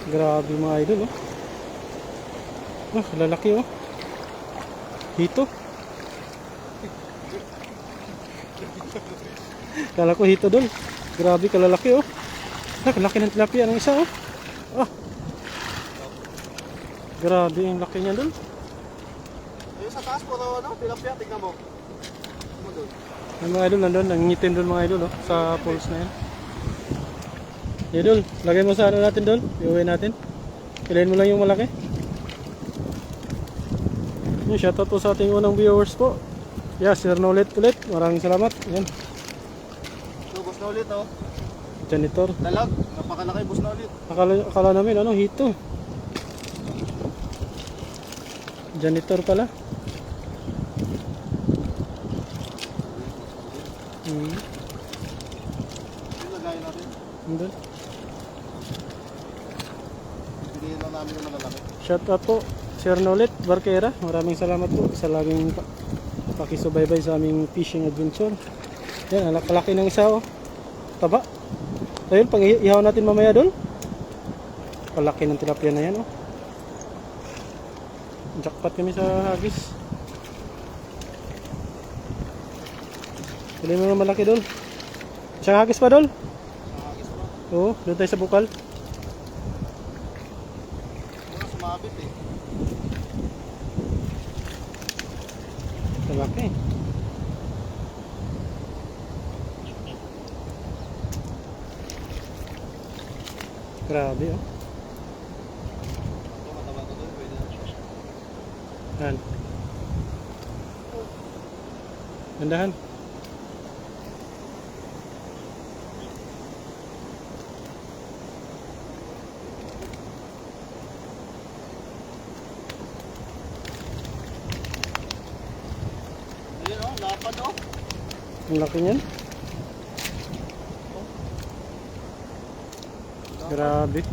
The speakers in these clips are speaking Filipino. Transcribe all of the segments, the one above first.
Grabe mga idol, oh. Ah, lalaki, oh. Hito. Kala ko hito dol. Grabe kalalaki, oh. Ah, kalaki ng tilapia ng isa, oh. Ah. Grabe ang laki niya dol. Yung sa taas po, ano, tilapia, tignan mo. Ano doon? Yung mga idol nandun, nangingitim dol mga idol, oh, sa pools na yan. Yeah, dol, lagay mo sa ano natin dol, iuwi natin. Ilayin mo lang yung malaki. Yun, shoutout po sa ating unang viewers po. Yeah, Sir Nolet ulit. Maraming salamat. Yan. So, bus na ulit, oh. Janitor. Talag, napakalaki, bus na ulit. Akala namin, ano, hito. Janitor pala. Yung lagayin natin. Andun. Pilihin lang namin yung malalaki. Shoutout po, Sir Nolet Barquera. Maraming salamat po sa laging pakisubaybay sa aming fishing adventure. Yan, kalaki ng isa, oh. Taba. Ayun, pang ihaw natin mamaya doon. Kalaki ng tilapia na yan, oh. Jackpot kami sa hagis. Pili mo ng malaki doon. Isang hagis pa doon? Nakakis pa. Oo, doon tayo sa bukal. Mga sumabit, eh. Malaki. Grabe, oh. Ito, mataba to doon, pwede na. Yan. Gandahan. Ayun, oh, lapad, oh. Ang laki niyan. Grabe.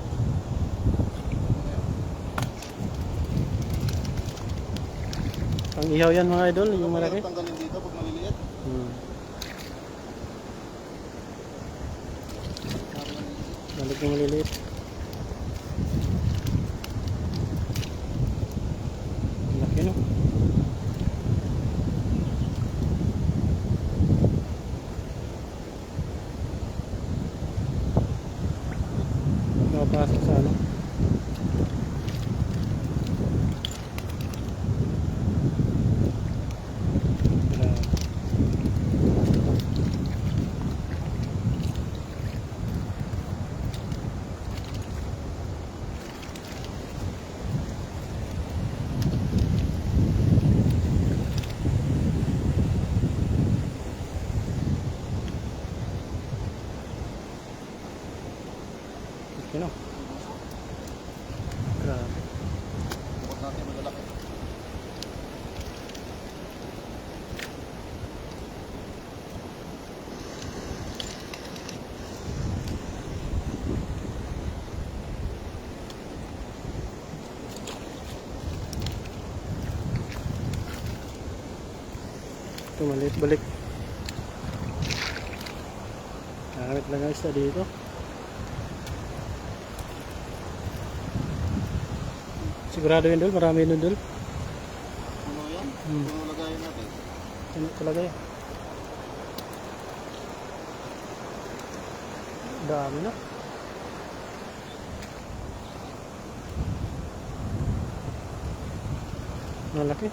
Pang ihaw yan mga idol, yung malaki. Tanggalin dito pag maliliit. Balik yung maliliit. Ang laki, no? Nakapasok sa ano. Okay, no? Grabe. Bukod natin malalaki. Ito maliit balik. Gamit lang ang isa dito. Sigurado yun dul, marami yun dul. Ano yan? Hmm. Ano lagayin natin? Ano talaga yan? Dami na. Malaki.